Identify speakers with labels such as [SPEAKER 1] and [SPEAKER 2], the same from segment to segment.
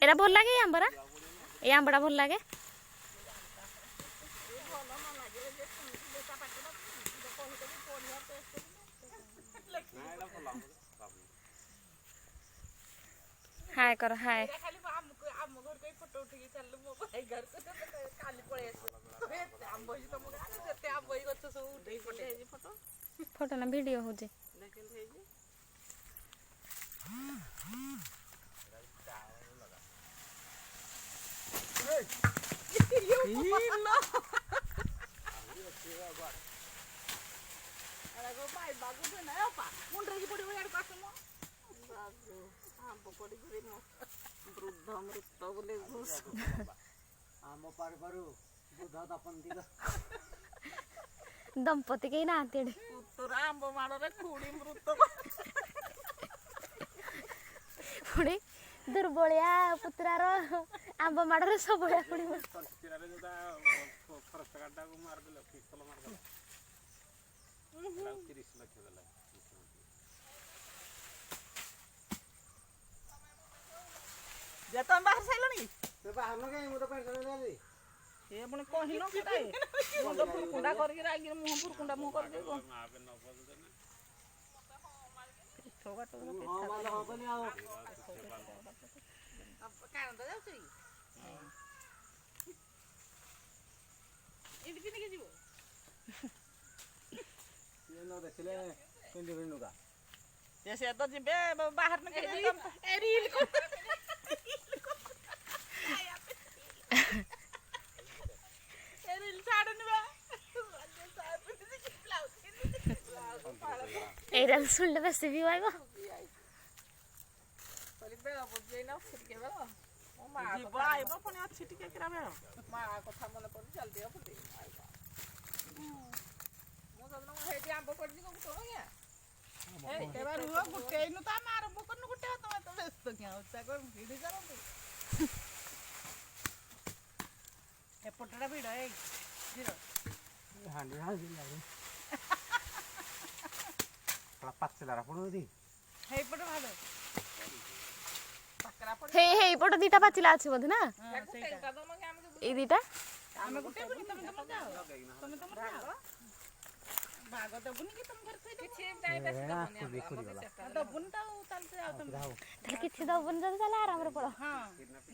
[SPEAKER 1] era भल लगे आंबरा ए आंबड़ा भल लगे हाय कर हाय फोटो उठे चलू मो भाई घर को काली पळे आंब गछ सब उठे फोटो फोटो ना वीडियो हो जे दंपति के ना पुणी दुर्बलिया पुत्रार आंब माड़े सब
[SPEAKER 2] तुम बाहर साइलनी
[SPEAKER 3] बाहर न गई मो तो पेंशन ले
[SPEAKER 2] ए पुणी कहिन केटाए मुंड फुरकुंडा करके रागी मुंह फुरकुंडा मुंह कर देबो ठोगा तो
[SPEAKER 3] हां वाला हो बनी आओ
[SPEAKER 2] अब कान तो जाउ छी इडी पिने के जीवो
[SPEAKER 3] ये न देखले पिंडी पिंडू का
[SPEAKER 2] जैसे तो जिबे बाहर न के ए रील को
[SPEAKER 1] एरा सुन ले बस भी आइबो
[SPEAKER 2] पली बेला बुझे ना छिटके बेला ओ मा जीव आइबो पुनी आ छिटके करा बेला मा कथा मन पड़ जल्दी आ फुटी आइबो मो सबन हेटी आंबो पड़जी को तो गया ए केबा रुहो गुटे नु ता मार बकन गुटे तो व्यस्त क्या होता को वीडियो करंतु ए पटड़ा भिड़ ए जीरो
[SPEAKER 3] हांडी हांडी लागे पचला पड़ो दी
[SPEAKER 2] हे पट भालो पकरा पड़
[SPEAKER 1] हे पट दीटा पाचिला अछि बध ना ए दीटा
[SPEAKER 2] आमे गुटे बनी तुम जाओ तुम जाओ भाग तो बुनी की तुम घर से किछि टाइम बस तो बुन तो तल से आओ तुम
[SPEAKER 1] तले किछि द बुन जन चला आराम रे पड़ो
[SPEAKER 2] हां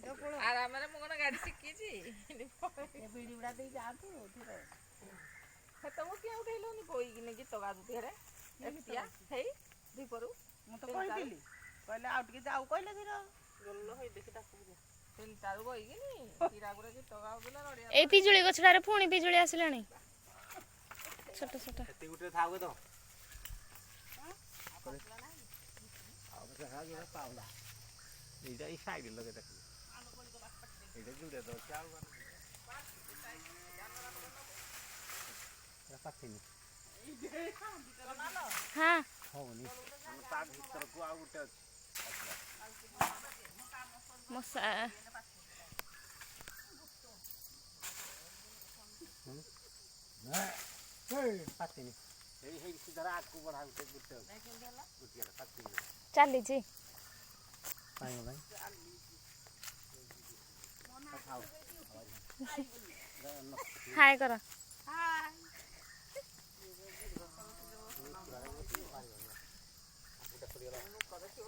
[SPEAKER 2] जो पड़ो आराम रे मगन गाड़ी सिक्की छी ए बीड़ी उड़ा दे जा तू धीरे हे तो वो क्या उठैलो नि कोई कि गीत गा दू रे एतिया हे दीपरु मु तो कहिली कहले आउट के जाऊ कहले धीरे गल्लो होई देखि डाकू तीन तारु गई कि नि कीरा गुरे गीत गाउ बोले रडिया
[SPEAKER 1] ए पिजुली गछडा रे पुणी पिजुली आसिलानी छोट छोट
[SPEAKER 3] एते गुटे थाउ तो आउ के हा जे पावला एटा ई साइड लगे देख एटा जुड़े तो चाउ पाखिनी
[SPEAKER 1] हां
[SPEAKER 3] होनी हम ता भीतर को आ उठे
[SPEAKER 1] मसा
[SPEAKER 3] पाखिनी हे सीधा रात को बढ़ा उठे गुटे उठिया पाखिनी
[SPEAKER 1] चली जी
[SPEAKER 3] पाई भाई
[SPEAKER 1] हाय करो
[SPEAKER 2] हाय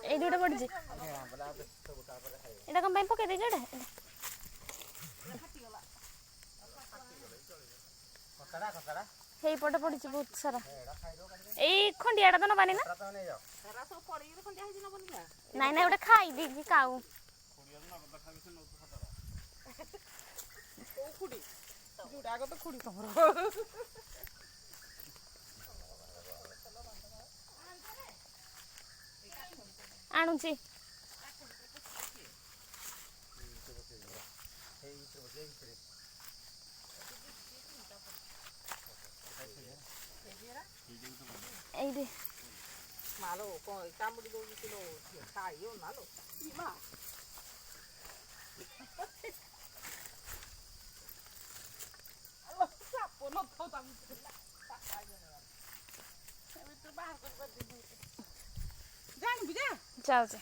[SPEAKER 1] ए दुटा पड़ जी एटा कम पई पके दे जडा
[SPEAKER 3] ककड़ा ककड़ा
[SPEAKER 1] हे पट पड़ी बहुत सारा ए खंडियाटा तो नबानी ना
[SPEAKER 3] तो नहीं जाओ
[SPEAKER 2] सारा सब पड़ी रे खंडिया हिज न बनिला
[SPEAKER 1] नाइ नाइ ओटा खाई दी की काऊ
[SPEAKER 2] ओ खुडी जुडा को तो खुडी तमरो
[SPEAKER 1] आणुची ए दे
[SPEAKER 2] मालो को कामुडी दो किलो खाइयो मालो मा अल्लाह सापो न तो तम तो बाहर कर दे
[SPEAKER 1] ଯାଉଛି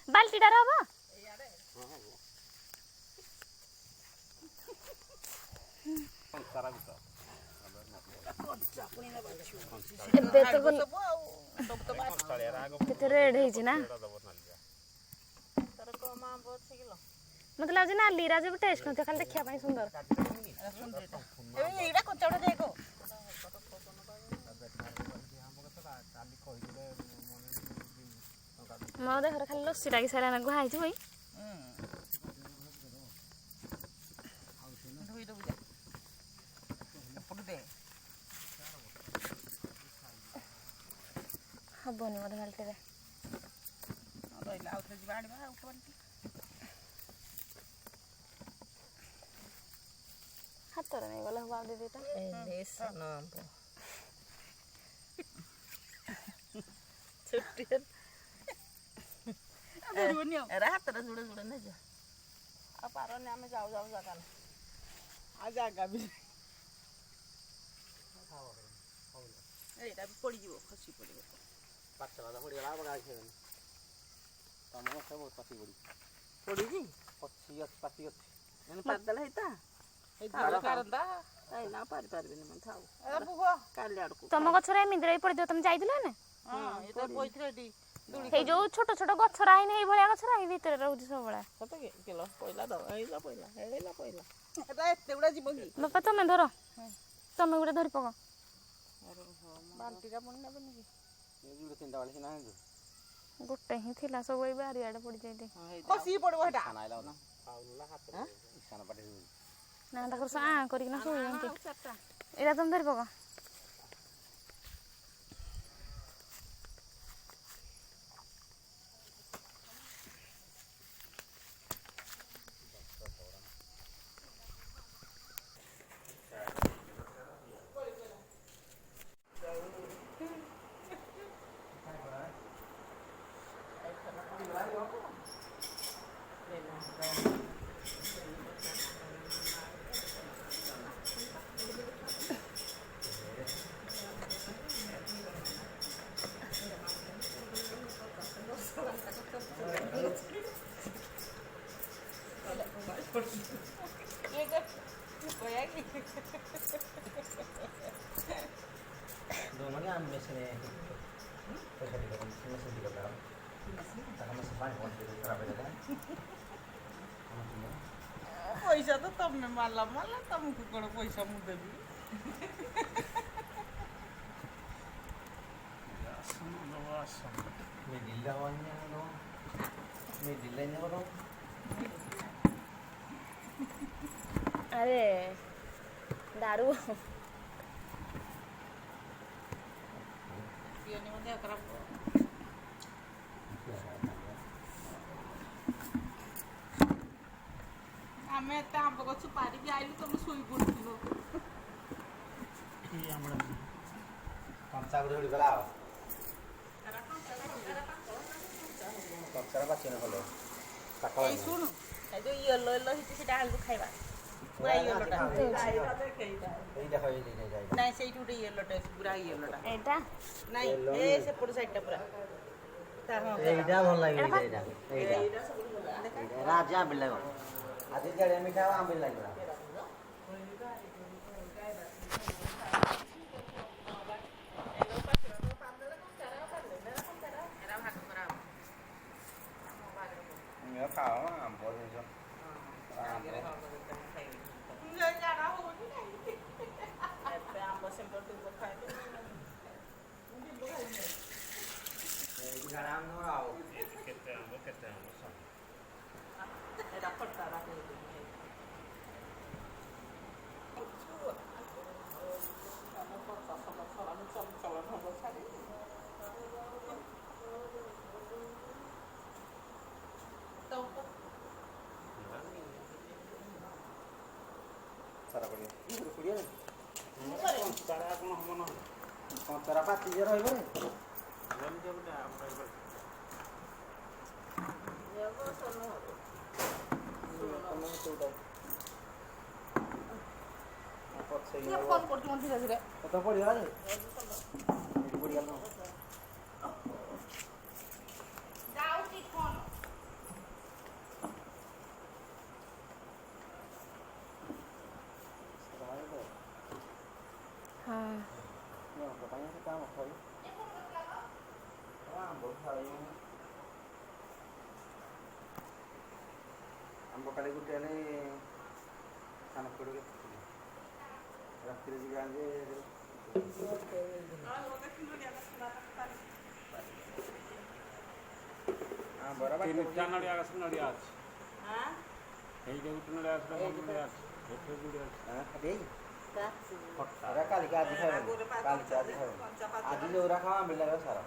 [SPEAKER 1] ବାଲ୍ଟିଟାରେ ହବ ଏବେ ତ କେତେ ରେଡ୍ ହେଇଛି ନା ମତେ ଲାଗୁଛି ନା ଲିରା ଯେବେ ଟେଷ୍ଟ ନଥିବ ଖାଲି ଦେଖିବା ପାଇଁ ସୁନ୍ଦର ମୋ ଦେହରେ ଖାଲି ଲସି ଲାଗି ସାରିଲା ଗୁହା ହେଇଛି ଭାଇ ହବନି ବୋଧେ ବାଲ୍ଟିରେ ହାତରେ ନେଇଗଲେ ହବ ଆଉ ଦିଦିଟା
[SPEAKER 2] ହାତରେ ଯୋଡ଼େ ଯୋଡ଼େ ନେଇଯା ଆଉ ପାରନି ଆମେ ଯାଉ ଯାଉ ଜାଗା ନାହିଁ ଆଉ ଜାଗା ବି ଏଇଟା ବି ପଡ଼ିଯିବ ଖସି ପଡ଼ିବ
[SPEAKER 3] ପାଚଲା ପଡ଼ିଗଲା ଆଉ ଗାଈ ଖାଇବନି ତମ ଗଛ ବହୁତ ପାଚି ପଡ଼ି
[SPEAKER 2] ପଡ଼ିଛି
[SPEAKER 3] ଅଛି ପାଚି ଅଛି
[SPEAKER 2] ପାରିଦେଲେ ହେଇତା ଏଇନା ପାରିପାରିବିନି ମାନେ ଥାଉ କାଲି ଆଡ଼କୁ
[SPEAKER 1] ତମ ଗଛରେ ଏମିତିରେ ପଡ଼ିଥିବ ତମେ ଯାଇଥିଲ ନା ସେଇ ଯୋଉ ଛୋଟ ଛୋଟ ଗଛରା ହେଇନି ଏଇ ଭଳିଆ ଗଛରା ଏଇ ଭିତରେ ରହୁଛି ସବୁବେଳେ ବାପା ତମେ ଧର ତମେ ଗୋଟେ ଧରି ପକ ଗୋଟେ ହିଁ ଥିଲା ସବୁ ଏଇ ବାରିଆଡେ ପଡ଼ିଯାଇତି ନା ତାକୁ କରିକିନା ଶୋଇଛନ୍ତି ଏଇଟା ତମେ ଧରି ପକ
[SPEAKER 2] पैसा तो तमें माला तुमको कौन पैसा मुझे देवी
[SPEAKER 1] अरे दारू
[SPEAKER 2] आम एत आंब गछ पारिकी आइलु तुम शोई पड़ो
[SPEAKER 3] कंचा गुड़ी गला कंचा बाची न भलो
[SPEAKER 2] ए सुन ए जो येलो येलो हिची सेटा आलू खाइबा पूरा येलोटा
[SPEAKER 3] এই দেখো এই যাই
[SPEAKER 2] নাই সেইটি উঠে येलोटा पूरा येलोटा
[SPEAKER 1] एटा
[SPEAKER 2] নাই এ সেপট সাইডটা पूरा
[SPEAKER 3] এইটা ভাল লাগে এইটা রাজা আম লাগো আজি জড়ে মিঠা আম লাগো खाओ आम बहुत जो कंचरा पाची जे रहइबो रे
[SPEAKER 1] ଯାଉଛି ଫୋନ
[SPEAKER 4] आंब काली गुटे आने खाना पड़े रात्रि जी आने
[SPEAKER 3] ତିନିଟା ନଡ଼ିଆ ଗଛ ନଡ଼ିଆ ଅଛି ହେଇଟା ଗୋଟେ ନଡ଼ିଆ ଗଛ ନଡ଼ିଆ ଅଛି ଏଠି ଗୁଡ଼େ ଅଛି ଖଟା
[SPEAKER 4] काली आज जो खावा मिल सारा